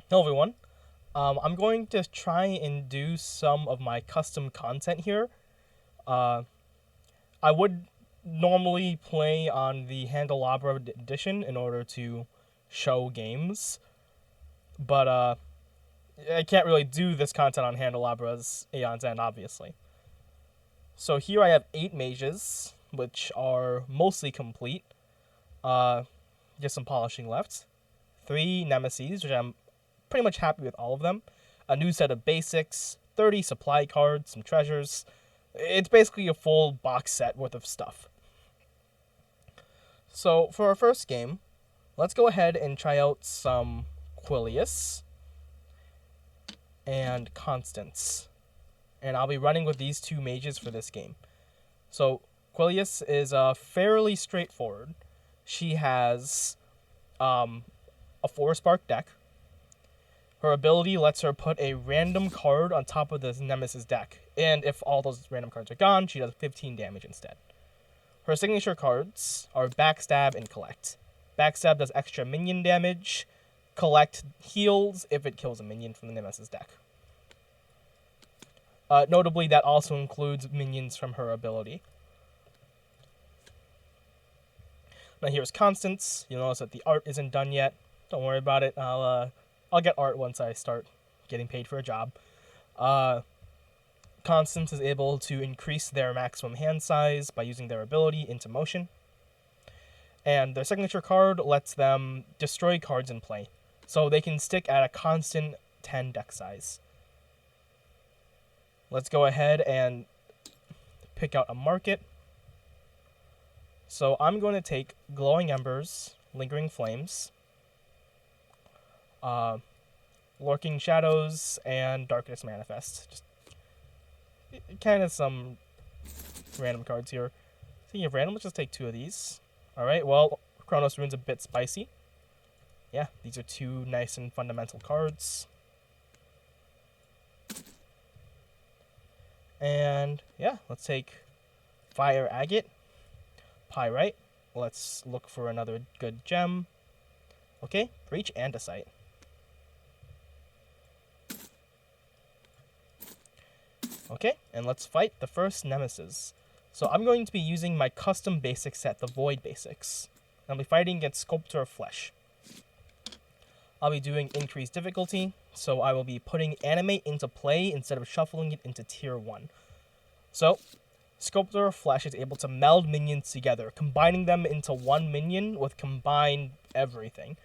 Hello everyone. I'm going to try and do some of my custom content here. Uh, I would normally play on the Handelabra edition in order to show games, but I can't really do this content on Handelabra's Aeon's End, obviously. So here I have 8 mages, which are mostly complete. Uh, just some polishing left. 3 nemesis, which I'm pretty much happy with all of them. A new set of basics, 30 supply cards, some treasures. It's basically a full box set worth of stuff. So for our first game, let's go ahead and try out some Quilius and Constance. And I'll be running with these 2 mages for this game. So Quilius is fairly straightforward. She has a 4-spark deck. Her ability lets her put a random card on top of the Nemesis deck, and if all those random cards are gone, she does 15 damage instead. Her signature cards are Backstab and Collect. Backstab does extra minion damage. Collect heals if it kills a minion from the Nemesis deck. Notably, that also includes minions from her ability. Now here's Constance. You'll notice that the art isn't done yet. Don't worry about it. I'll get art once I start getting paid for a job. Constance is able to increase their maximum hand size by using their ability into motion. And their signature card lets them destroy cards in play, so they can stick at a constant 10 deck size. Let's go ahead and pick out a market. So I'm going to take Glowing Embers, Lingering Flames, Lurking Shadows, and Darkness Manifest. Just kind of some random cards here. Speaking of random, let's just take 2 of these. Alright, well, Chronos Rune's a bit spicy. Yeah, these are 2 nice and fundamental cards. And yeah, let's take Fire Agate, Pyrite. Let's look for another good gem. Okay, Breach Andesite. Okay, and let's fight the first Nemesis. So I'm going to be using my custom basic set, the Void Basics. I'll be fighting against Sculptor of Flesh. I'll be doing increased difficulty, so I will be putting Animate into play instead of shuffling it into Tier 1. So, Sculptor of Flesh is able to meld minions together, combining them into one minion with combined everything.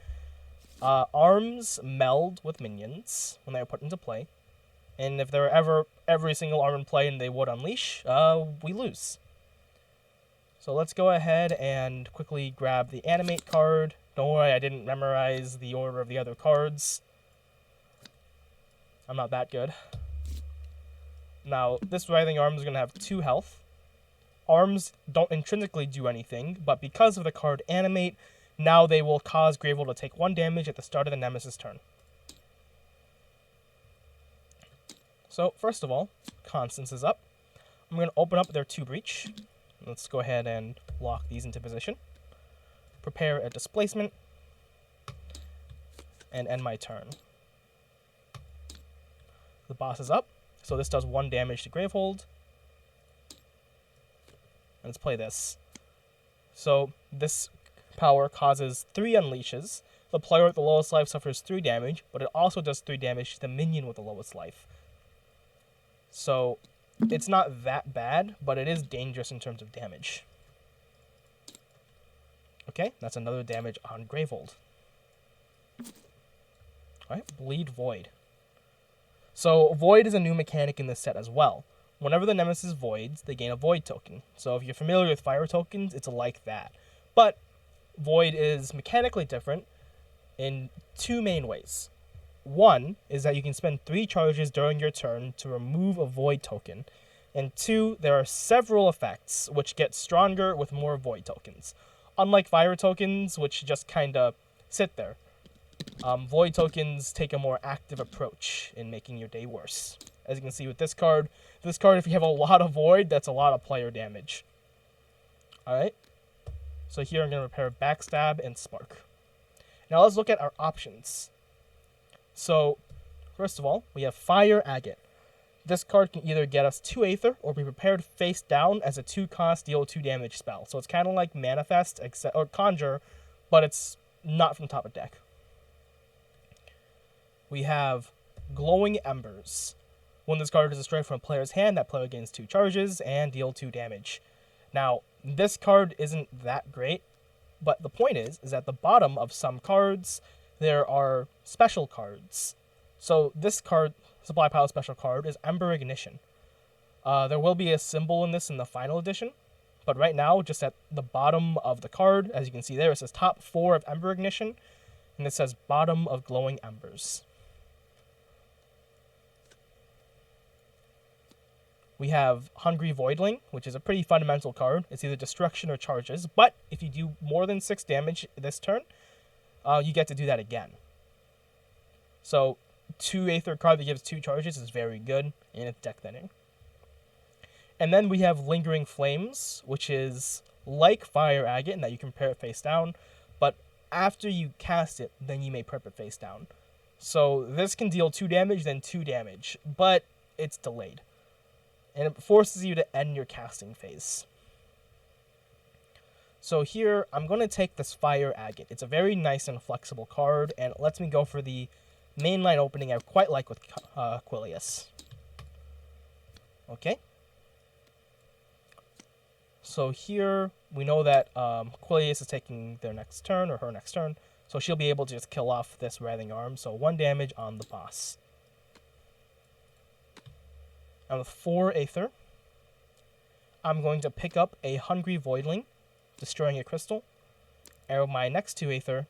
Arms meld with minions when they are put into play. And if there are ever every single arm in play and they would unleash, we lose. So let's go ahead and quickly grab the Animate card. Don't worry, I didn't memorize the order of the other cards. I'm not that good. Now, this Writhing Arm is going to have 2 health. Arms don't intrinsically do anything, but because of the card Animate, now they will cause Gravel to take 1 damage at the start of the Nemesis turn. So, first of all, Constance is up. I'm going to open up their 2 Breach. Let's go ahead and lock these into position. Prepare a Displacement. And end my turn. The boss is up. So this does 1 damage to Gravehold. And let's play this. So this power causes 3 unleashes. The player with the lowest life suffers 3 damage, but it also does 3 damage to the minion with the lowest life. So it's not that bad, but it is dangerous in terms of damage. Okay, that's another damage on Gravehold. Alright, Bleed Void. So Void is a new mechanic in this set as well. Whenever the Nemesis voids, they gain a Void token. So if you're familiar with fire tokens, it's like that. But Void is mechanically different in 2 main ways. One is that you can spend 3 charges during your turn to remove a Void token. And 2, there are several effects which get stronger with more Void tokens. Unlike fire tokens, which just kinda sit there. Void tokens take a more active approach in making your day worse. As you can see with this card, if you have a lot of Void, that's a lot of player damage. Alright, so here I'm going to prepare Backstab and Spark. Now let's look at our options. So, first of all, we have Fire Agate. This card can either get us 2 Aether or be prepared face down as a 2-cost deal 2 damage spell. So it's kind of like Manifest or Conjure, but it's not from top of deck. We have Glowing Embers. When this card is destroyed from a player's hand, that player gains 2 charges and deal 2 damage. Now, this card isn't that great, but the point is at the bottom of some cards, there are special cards. So this card, Supply Pile special card, is Ember Ignition. There will be a symbol in this in the final edition, but right now, just at the bottom of the card, as you can see there, it says top 4 of Ember Ignition, and it says bottom of Glowing Embers. We have Hungry Voidling, which is a pretty fundamental card. It's either destruction or charges, but if you do more than 6 damage this turn, you get to do that again. So, 2 Aether card that gives 2 charges is very good, and it's deck thinning. And then we have Lingering Flames, which is like Fire Agate in that you can prepare it face down, but after you cast it, then you may prep it face down. So this can deal 2 damage, then 2 damage, but it's delayed. And it forces you to end your casting phase. So here, I'm going to take this Fire Agate. It's a very nice and flexible card, and it lets me go for the mainline opening I quite like with Quilius. Okay. So here, we know that Quilius is taking their next turn, or her next turn, so she'll be able to just kill off this Writhing Arm, so 1 damage on the boss. And with 4 Aether, I'm going to pick up a Hungry Voidling, destroying a crystal. And with my next 2 Aether,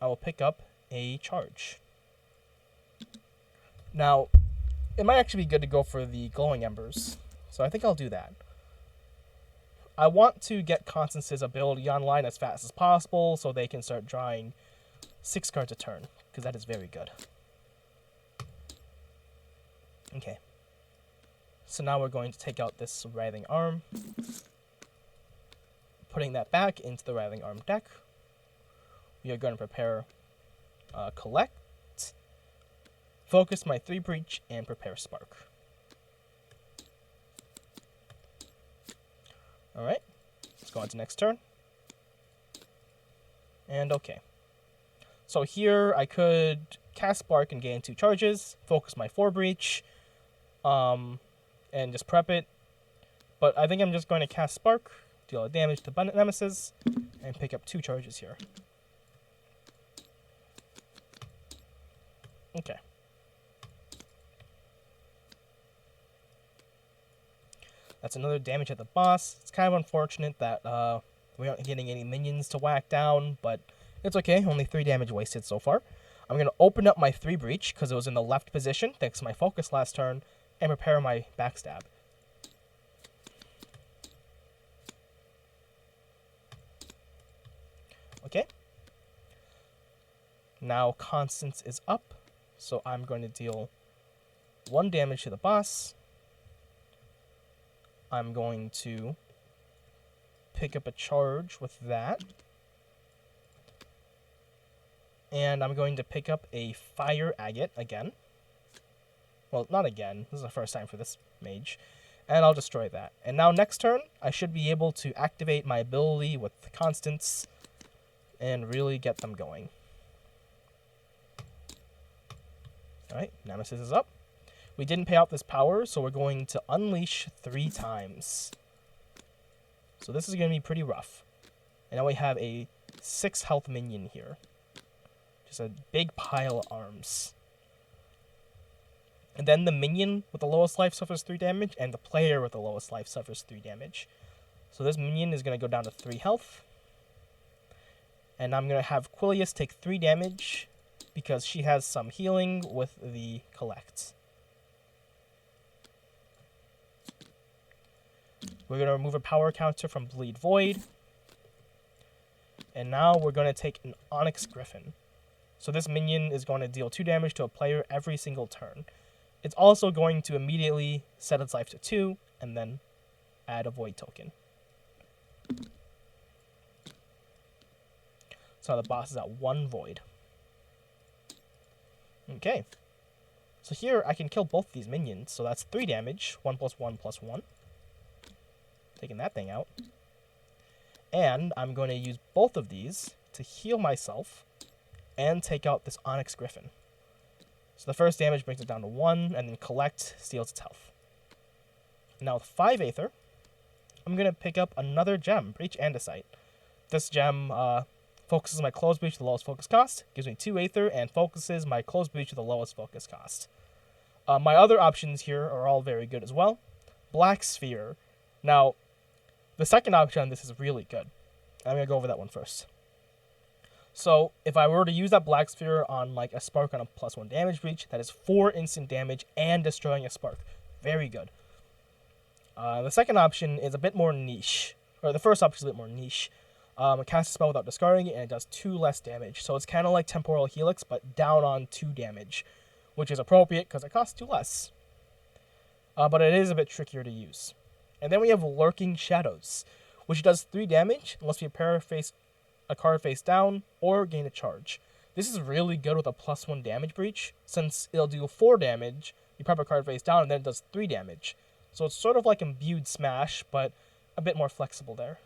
I will pick up a charge. Now, it might actually be good to go for the Glowing Embers, so I think I'll do that. I want to get Constance's ability online as fast as possible so they can start drawing 6 cards a turn, because that is very good. Okay. So now we're going to take out this Writhing Arm, putting that back into the Writhing Arm deck. We are going to prepare Collect, focus my 3 Breach, and prepare Spark. Alright, let's go on to next turn. And okay. So here I could cast Spark and gain 2 charges, focus my 4 Breach, and just prep it. But I think I'm just going to cast Spark, deal damage to Nemesis, and pick up 2 charges here. Okay. That's another damage at the boss. It's kind of unfortunate that we aren't getting any minions to whack down, but it's okay. Only 3 damage wasted so far. I'm going to open up my 3 Breach, because it was in the left position, thanks to my focus last turn, and prepare my Backstab. Okay. Now Constance is up, so I'm going to deal 1 damage to the boss. I'm going to pick up a charge with that. And I'm going to pick up a Fire Agate again. Well, not again. This is the first time for this mage. And I'll destroy that. And now next turn, I should be able to activate my ability with Constance and really get them going. Alright, Nemesis is up. We didn't pay out this power, so we're going to unleash 3 times. So this is going to be pretty rough. And now we have a 6 health minion here. Just a big pile of arms. And then the minion with the lowest life suffers 3 damage, and the player with the lowest life suffers 3 damage. So this minion is going to go down to 3 health. And I'm going to have Quilius take 3 damage, because she has some healing with the Collect. We're going to remove a power counter from Bleed Void. And now we're going to take an Onyx Griffin. So this minion is going to deal 2 damage to a player every single turn. It's also going to immediately set its life to 2, and then add a Void token. So the boss is at 1 Void. Okay. So here I can kill both these minions, so that's 3 damage, 1 plus 1 plus 1. Taking that thing out. And I'm going to use both of these to heal myself and take out this Onyx Griffin. So the first damage brings it down to 1, and then Collect steals its health. Now with 5 Aether, I'm going to pick up another gem, Breach Andesite. This gem focuses my close breach to the lowest focus cost, gives me 2 Aether, and focuses my close breach to the lowest focus cost. My other options here are all very good as well. Black Sphere. Now, the second option on this is really good. I'm going to go over that one first. So, if I were to use that Black Sphere on like a Spark on a +1 damage breach, that is 4 instant damage and destroying a Spark. Very good. The second option is a bit more niche. Or the first option is a bit more niche. It casts a spell without discarding it, and it does 2 less damage. So it's kind of like Temporal Helix, but down on 2 damage, which is appropriate because it costs 2 less. But it is a bit trickier to use. And then we have Lurking Shadows, which does 3 damage unless you pair a card face down or gain a charge. This is really good with a +1 damage breach, since it'll do 4 damage, you prep a card face down, and then it does 3 damage. So it's sort of like Imbued Smash, but a bit more flexible there.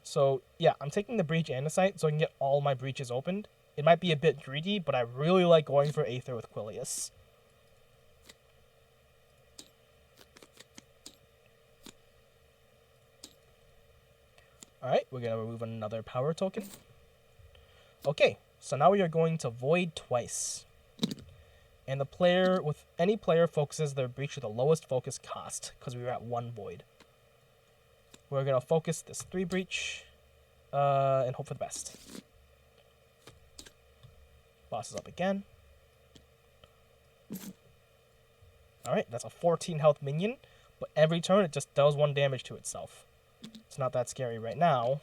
So, yeah, I'm taking the Breach Andesite so I can get all my breaches opened. It might be a bit greedy, but I really like going for Aether with Quilius. Alright, we're going to remove another power token. Okay, so now we are going to Void twice. And any player focuses their breach to the lowest focus cost, because we were at 1 Void. We're going to focus this 3 breach, and hope for the best. Boss is up again. Alright, that's a 14 health minion, but every turn it just does 1 damage to itself. It's not that scary right now.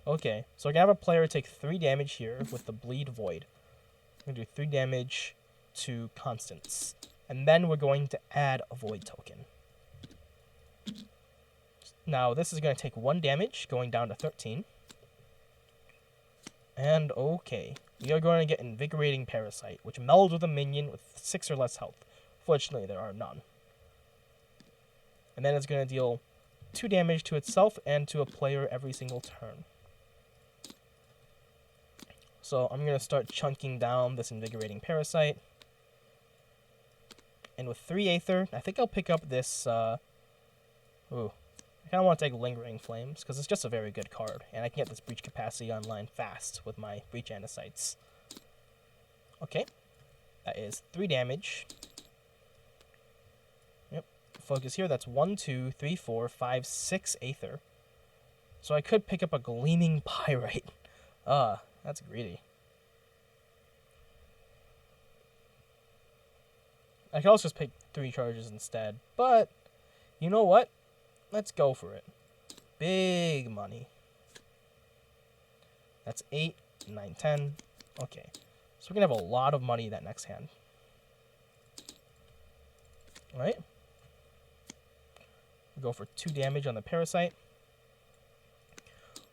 Okay, so we're going to have a player take 3 damage here with the Bleed Void. We're going to do 3 damage to Constance. And then we're going to add a Void token. Now, this is going to take 1 damage, going down to 13. And okay, we are going to get Invigorating Parasite, which melds with a minion with 6 or less health. Fortunately, there are none. And then it's going to deal 2 damage to itself and to a player every single turn. So I'm going to start chunking down this Invigorating Parasite. And with 3 Aether, I think I'll pick up this... I kind of want to take Lingering Flames, because it's just a very good card. And I can get this Breach Capacity online fast with my Breach Andesites. Okay. That is 3 damage. Yep. Focus here, that's 1, 2, 3, 4, 5, 6 Aether. So I could pick up a Gleaming Pyrite. That's greedy. I could also just pick 3 charges instead, but you know what? Let's go for it. Big money. That's 8, 9, 10. Okay. So we're going to have a lot of money that next hand. Alright. We'll go for 2 damage on the Parasite.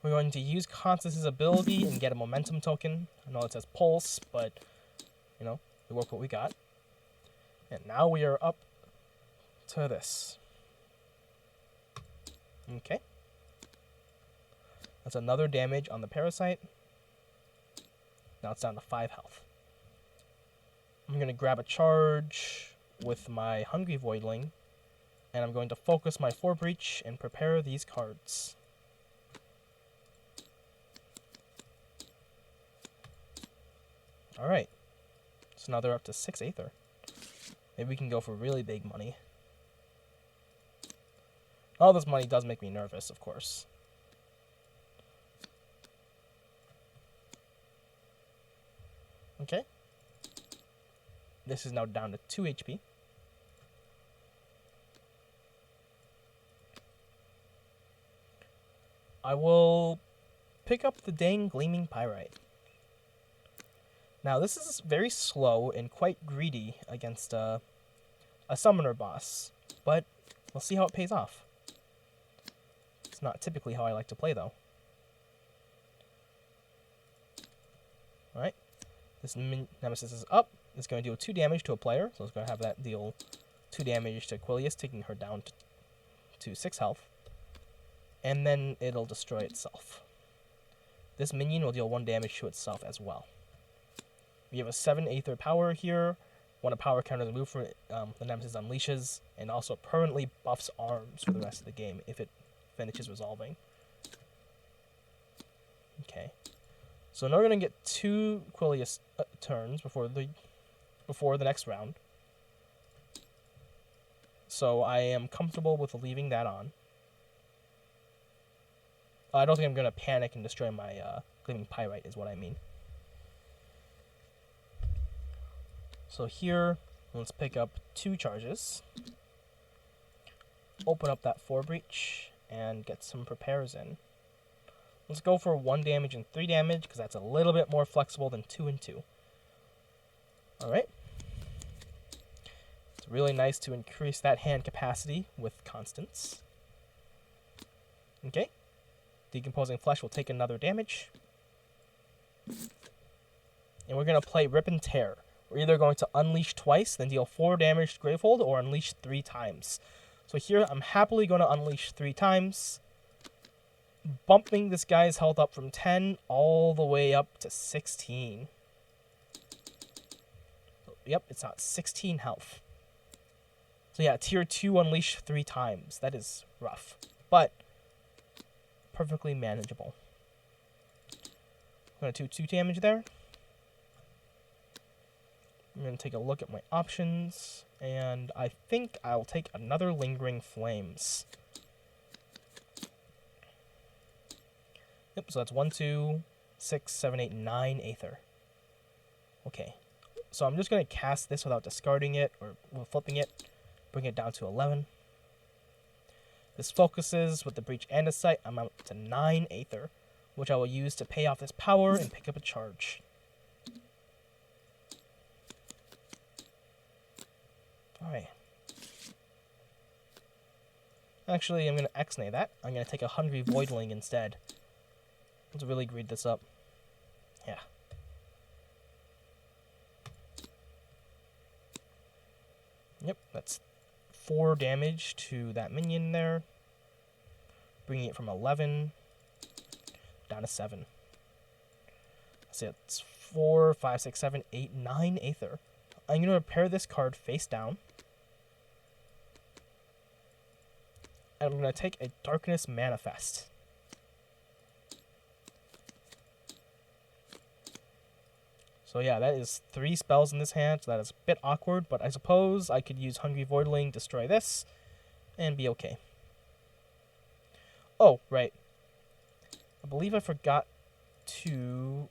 We're going to use Constance's ability and get a momentum token. I know it says Pulse, but, you know, we work what we got. And now we are up to this. Okay. That's another damage on the Parasite. Now it's down to 5 health. I'm going to grab a charge with my Hungry Voidling, and I'm going to focus my 4 Breach and prepare these cards. Alright. So now they're up to 6 Aether. Maybe we can go for really big money. All this money does make me nervous, of course. Okay. This is now down to 2 HP. I will pick up the dang Gleaming Pyrite. Now, this is very slow and quite greedy against a summoner boss, but we'll see how it pays off. It's not typically how I like to play, though. Alright. This Nemesis is up. It's going to deal 2 damage to a player. So it's going to have that deal 2 damage to Quilius, taking her down to 6 health. And then it'll destroy itself. This minion will deal 1 damage to itself as well. We have a 7 Aether power here. When a power counter is removed from it, the Nemesis unleashes, and also permanently buffs arms for the rest of the game if it finishes resolving. Okay. So now we're going to get 2 Quilius turns before the next round. So I am comfortable with leaving that on. I don't think I'm going to panic and destroy my Gleaming Pyrite is what I mean. So here, let's pick up 2 charges. Open up that 4 breach and get some prepares in. Let's go for 1 damage and 3 damage because that's a little bit more flexible than 2 and 2. Alright. It's really nice to increase that hand capacity with Constance. Okay. Decomposing Flesh will take another damage. And we're going to play Rip and Tear. We're either going to unleash twice, then deal 4 damage to Gravehold, or unleash 3 times. So here, I'm happily going to unleash 3 times, bumping this guy's health up from 10 all the way up to 16. Yep, it's not 16 health. So yeah, tier 2 unleash 3 times. That is rough, but perfectly manageable. I'm going to do 2 damage there. I'm going to take a look at my options, and I think I'll take another Lingering Flames. Yep, so that's 1, 2, 6, 7, 8, 9 Aether. Okay, so I'm just going to cast this without discarding it, or flipping it, bring it down to 11. This focuses with the Breach and a Sight. I'm up to 9 Aether, which I will use to pay off this power and pick up a charge. Alright. Actually, I'm going to X-nay that. I'm going to take a Hungry Voidling instead. Let's really greed this up. Yeah. Yep, that's 4 damage to that minion there. Bringing it from 11 down to 7. So it's 4, 5, 6, 7, 8, 9 Aether. I'm going to repair this card face down. And I'm going to take a Darkness Manifest. So yeah, that is 3 spells in this hand, so that is a bit awkward, but I suppose I could use Hungry Voidling, destroy this, and be okay. Oh, right. I believe I forgot to...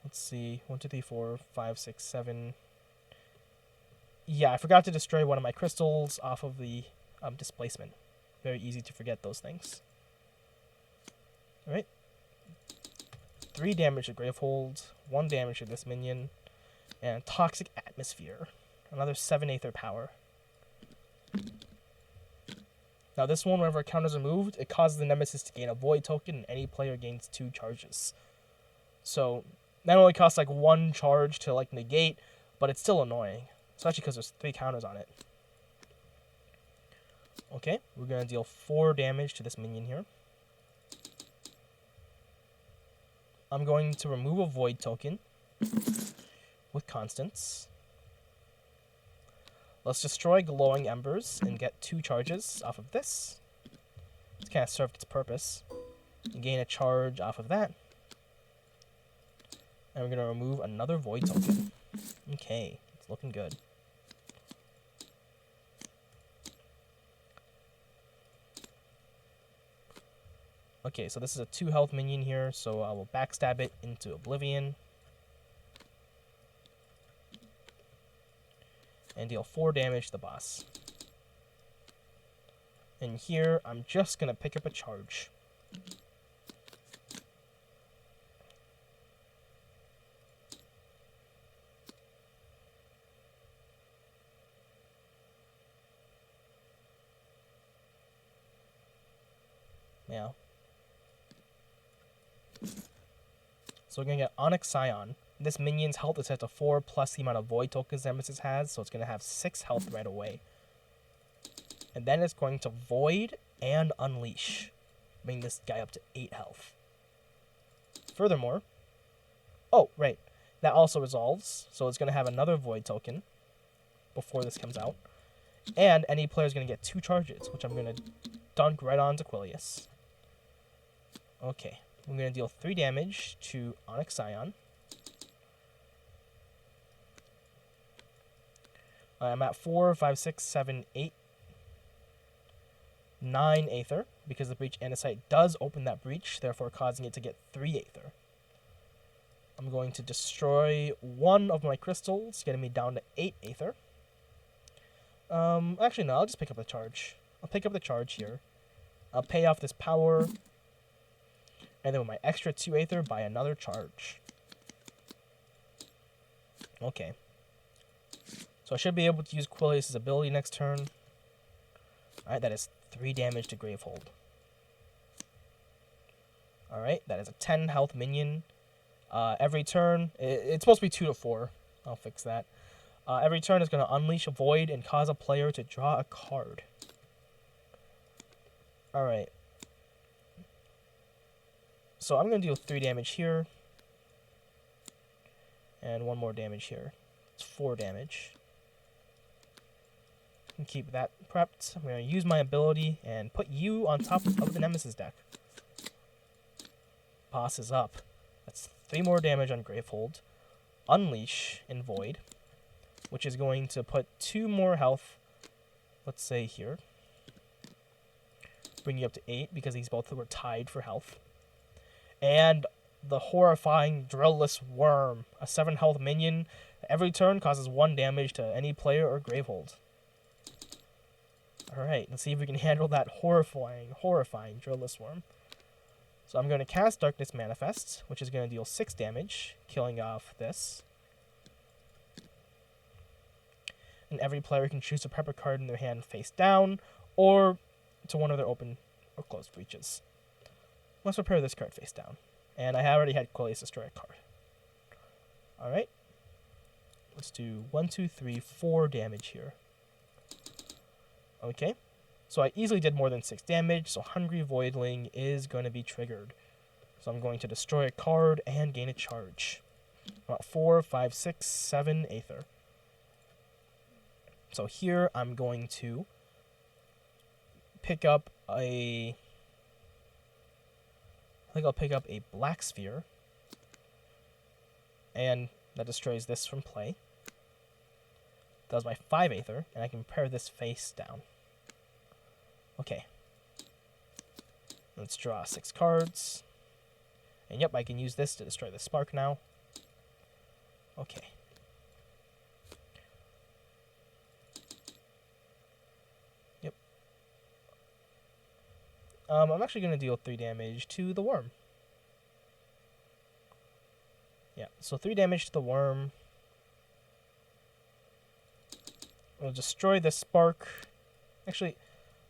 Let's see, 1, 2, 3, 4, 5, 6, 7... Yeah, I forgot to destroy one of my crystals off of the displacement. Very easy to forget those things. Alright. 3 damage to Gravehold, 1 damage to this minion, and Toxic Atmosphere. Another 7 Aether power. Now this one, whenever counters are moved, it causes the Nemesis to gain a Void token, and any player gains 2 charges. So, that only costs like 1 charge to like negate, but it's still annoying. Especially because there's 3 counters on it. Okay, we're going to deal 4 damage to this minion here. I'm going to remove a Void token with Constance. Let's destroy Glowing Embers and get 2 charges off of this. It's kind of served its purpose. And gain a charge off of that. And we're going to remove another Void token. Okay, it's looking good. Okay, so this is a 2 health minion here, so I will backstab it into Oblivion. And deal 4 damage to the boss. And here, I'm just going to pick up a charge. Yeah. So we're going to get Onyx Aeon. This minion's health is set to 4 plus the amount of void tokens Nemesis has, so it's going to have 6 health right away. And then it's going to void and unleash, bringing this guy up to 8 health. Furthermore, oh, right, that also resolves, so it's going to have another void token before this comes out. And any player is going to get 2 charges, which I'm going to dunk right onto Quilius. Okay, I'm going to deal 3 damage to Onyx Aeon. I'm at 4, 5, 6, 7, 8, 9 Aether, because the Breach Andesite does open that breach, therefore causing it to get 3 Aether. I'm going to destroy 1 of my crystals, getting me down to 8 Aether. Actually, no, I'll just pick up the charge. I'll pick up the charge here. I'll pay off this power, and then with my extra 2 Aether, buy another charge. Okay. So I should be able to use Quilius' ability next turn. Alright, that is 3 damage to Gravehold. Alright, that is a 10 health minion. Every turn, it's supposed to be 2 to 4. I'll fix that. Every turn is going to unleash a void and cause a player to draw a card. Alright. So I'm going to deal 3 damage here. And 1 more damage here. It's 4 damage. And keep that prepped. I'm going to use my ability and put you on top of the Nemesis deck. Boss is up. That's 3 more damage on Gravehold. Unleash in Void, which is going to put 2 more health, let's say here. Bring you up to 8 because these both were tied for health. And the horrifying Drillless Worm, a 7 health minion. Every turn causes 1 damage to any player or Gravehold. Alright, let's see if we can handle that horrifying Drillless Worm. So I'm going to cast Darkness Manifest, which is going to deal 6 damage, killing off this. And every player can choose to prep a card in their hand face down, or to one of their open or closed breaches. Let's prepare this card face down. And I already had Quilius destroy a card. Alright. Let's do 1, 2, 3, 4 damage here. Okay. So I easily did more than 6 damage, so Hungry Voidling is going to be triggered. So I'm going to destroy a card and gain a charge. About 4, 5, 6, 7 Aether. So here I'm going to pick up a... I think I'll pick up a Black Sphere. And that destroys this from play. That was my 5 Aether, and I can prepare this face down. Okay. Let's draw 6 cards. And yep, I can use this to destroy the Spark now. Okay. Yep. I'm actually going to deal 3 damage to the Worm. Yeah, so 3 damage to the Worm. We'll destroy the Spark. Actually,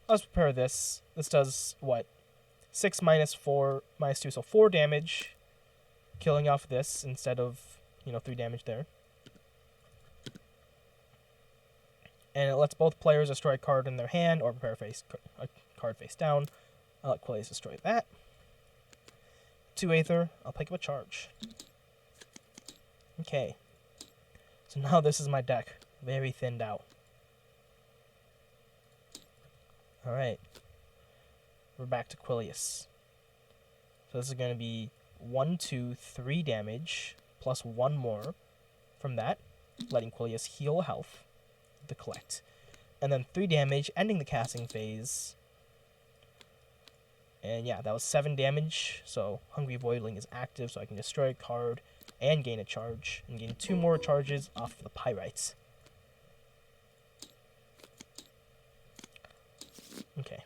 let's prepare this. This does, what? 6 minus 4 minus 2, so 4 damage. Killing off this instead of, 3 damage there. And it lets both players destroy a card in their hand or prepare a card face down. I'll let Quilius destroy that. 2 Aether. I'll pick up a charge. Okay. So now this is my deck. Very thinned out. Alright. We're back to Quilius. So this is going to be 1, 2, 3 damage, plus 1 more from that, letting Quilius heal health to collect. And then 3 damage, ending the casting phase. And yeah, that was 7 damage, so Hungry Voidling is active, so I can destroy a card and gain a charge, and gain 2 more charges off the Pyrites. Okay.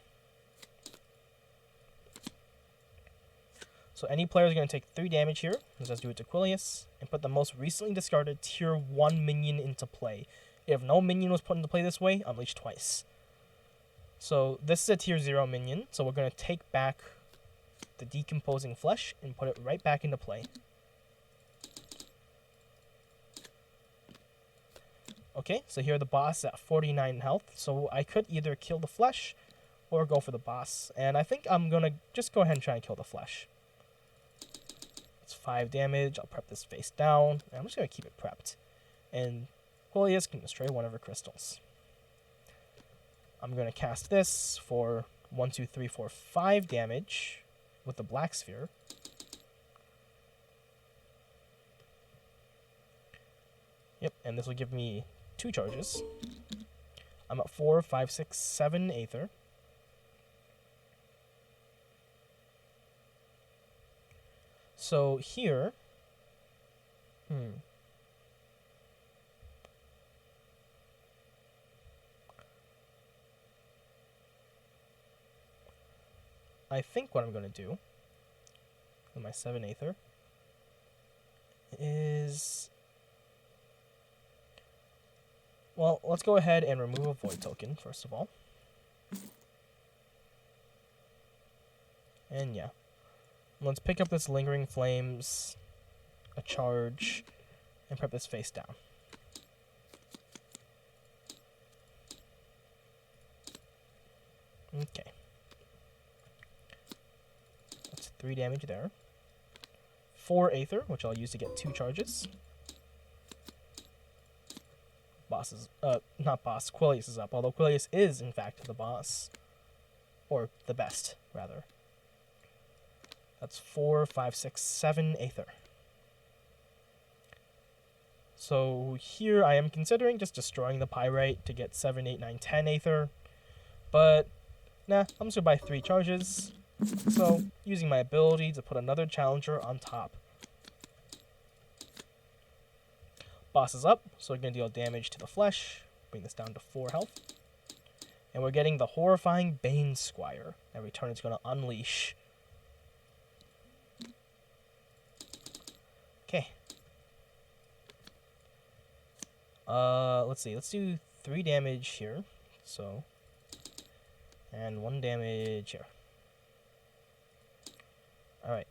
So any player is going to take 3 damage here. Let's do it to Quilius, and put the most recently discarded tier 1 minion into play. If no minion was put into play this way, unleash twice. So this is a tier 0 minion, so we're going to take back the Decomposing Flesh and put it right back into play. Okay, so here the boss at 49 health, so I could either kill the flesh or go for the boss, and I think I'm gonna just go ahead and try and kill the flesh. It's 5 damage, I'll prep this face down, and I'm just gonna keep it prepped. And Quilius can destroy one of her crystals. I'm gonna cast this for 1, 2, 3, 4, 5 damage with the black sphere. Yep, and this will give me 2 charges. I'm at 4, 5, 6, 7 Aether. So here, I think what I'm going to do with my 7 Aether is, well, let's go ahead and remove a void token first of all. And yeah, let's pick up this Lingering Flames, a charge, and prep this face down. Okay. That's 3 damage there. 4 Aether, which I'll use to get 2 charges. Quilius is up, although Quilius is, in fact, the boss. Or the best, rather. That's 4, 5, 6, 7 Aether. So here I am considering just destroying the Pyrite to get 7, 8, 9, 10 Aether. But, nah, I'm just going to buy 3 charges. So, using my ability to put another challenger on top. Boss is up, so we're going to deal damage to the flesh. Bring this down to 4 health. And we're getting the horrifying Bane Squire. Every turn it's going to unleash. Okay. Let's see. Let's do 3 damage here. So, and 1 damage here. Alright.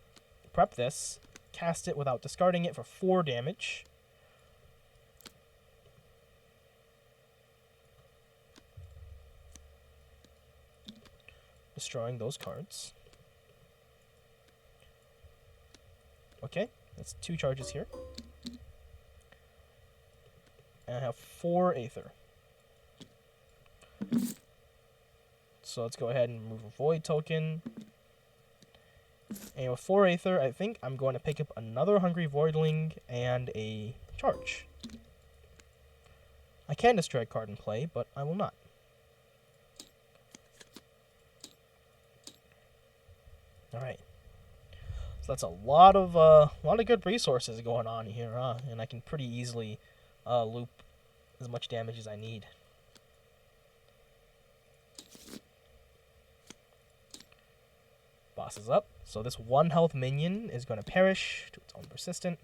Prep this. Cast it without discarding it for 4 damage. Destroying those cards. Okay, that's 2 charges here. And I have 4 Aether. So let's go ahead and remove a void token. And with 4 Aether, I think I'm going to pick up another Hungry Voidling and a charge. I can destroy a card in play, but I will not. Alright. So that's a lot of good resources going on here, huh? And I can pretty easily loop as much damage as I need. Boss is up. So this 1 health minion is going to perish to its own persistent.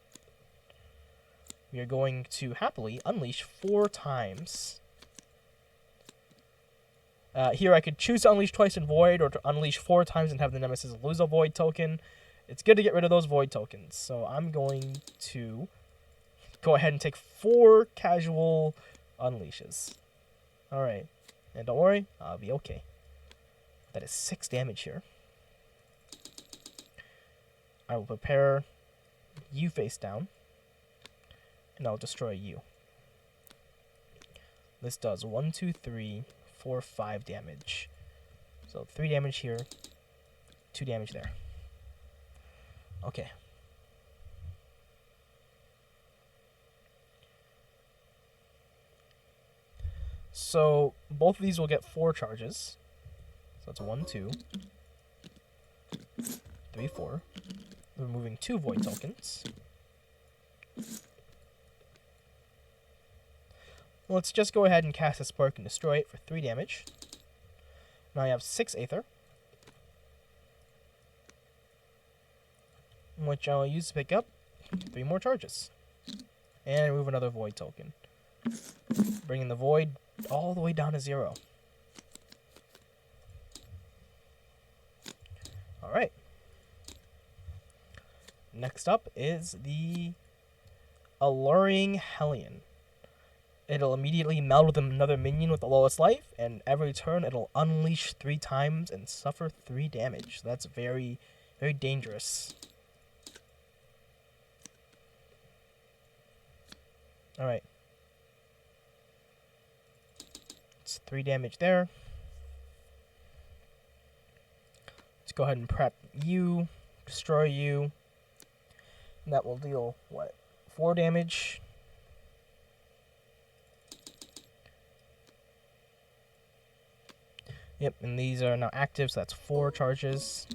We are going to happily unleash 4 times. Here I could choose to unleash twice in Void, or to unleash 4 times and have the Nemesis lose a Void token. It's good to get rid of those Void tokens. So I'm going to go ahead and take 4 casual unleashes. Alright. And don't worry, I'll be okay. That is 6 damage here. I will prepare you face down. And I'll destroy you. This does 1, 2, 3, 4, 5 damage. So 3 damage here, 2 damage there. Okay. So both of these will get 4 charges. So that's 1, 2, 3, 4. Removing 2 void tokens. Let's just go ahead and cast a Spark and destroy it for 3 damage. Now I have 6 Aether, which I'll use to pick up 3 more charges. And remove another Void token, bringing the Void all the way down to 0. Alright. Next up is the Alluring Hellion. it'll immediately meld with another minion with the lowest life, and every turn it'll unleash 3 times and suffer 3 damage. That's very, very dangerous. Alright. It's 3 damage there. Let's go ahead and prep you, destroy you. And that will deal, what, 4 damage? Yep, and these are now active, so that's 4 charges.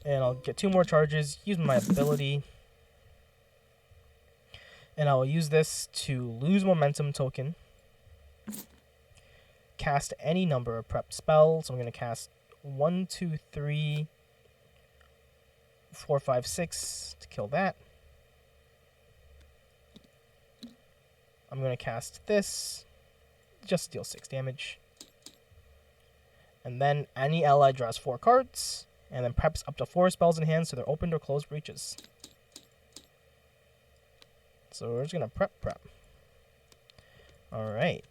And I'll get 2 more charges, use my ability. And I'll use this to lose momentum token. Cast any number of prep spells. So I'm going to cast 1, 2, 3, 4, 5, 6 to kill that. I'm going to cast this, just deal 6 damage. And then any ally draws 4 cards, and then preps up to 4 spells in hand, so they're opened or closed breaches. So we're just going to prep. Alright.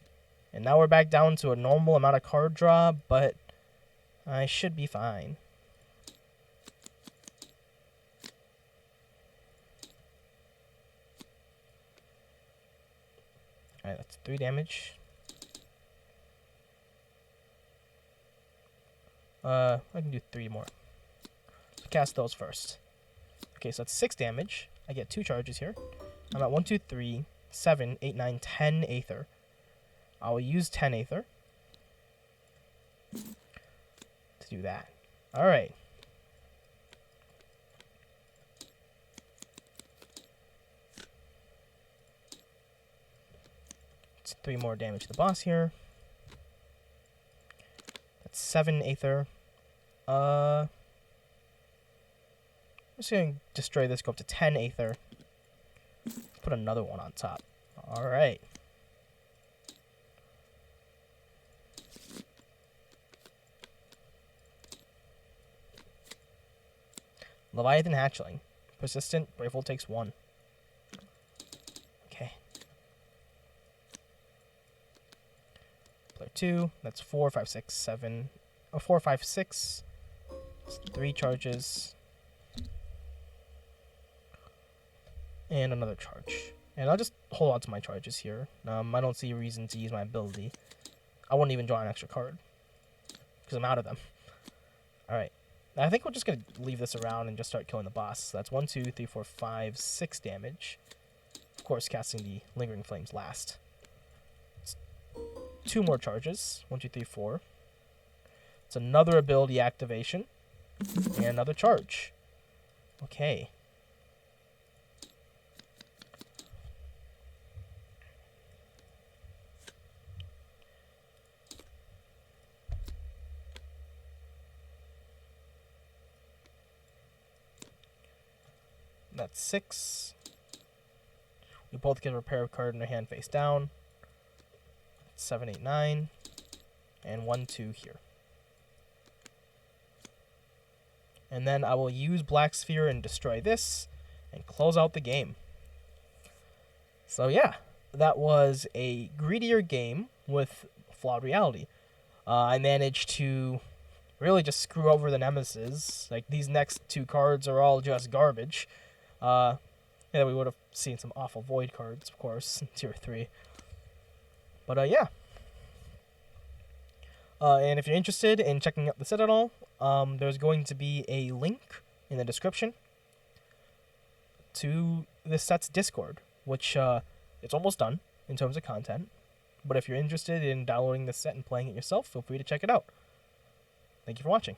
And now we're back down to a normal amount of card draw, but I should be fine. Alright, that's 3 damage. I can do 3 more. So cast those first. Okay, so that's 6 damage. I get 2 charges here. I'm at 1, 2, 3, 7, 8, 9, 10 Aether. I will use 10 Aether to do that. Alright. It's 3 more damage to the boss here. That's 7 Aether. I'm just going to destroy this, go up to 10 Aether. Let's put another one on top. Alright. Leviathan Hatchling. Persistent, Braveful takes 1. Okay. Player 2, that's 4, 5, 6, 7. Oh, 4, 5, 6. That's 3 charges. And another charge. And I'll just hold on to my charges here. I don't see a reason to use my ability. I wouldn't even draw an extra card, because I'm out of them. Alright. I think we're just going to leave this around and just start killing the boss. So that's 1, 2, 3, 4, 5, 6 damage. Of course, casting the Lingering Flames last. It's 2 more charges. 1, 2, 3, 4. It's another ability activation. And another charge. Okay. That's 6. We both get a repair card in our hand face down. 7, 8, 9. And 1, 2 here. And then I will use Black Sphere and destroy this and close out the game. So yeah, that was a greedier game with Flawed Reality. I managed to really just screw over the Nemesis. Like, these next 2 cards are all just garbage. Yeah, we would have seen some awful Void cards, of course, in Tier 3. But, yeah. And if you're interested in checking out the Citadel, there's going to be a link in the description to this set's Discord, which it's almost done in terms of content. But if you're interested in downloading this set and playing it yourself, feel free to check it out. Thank you for watching.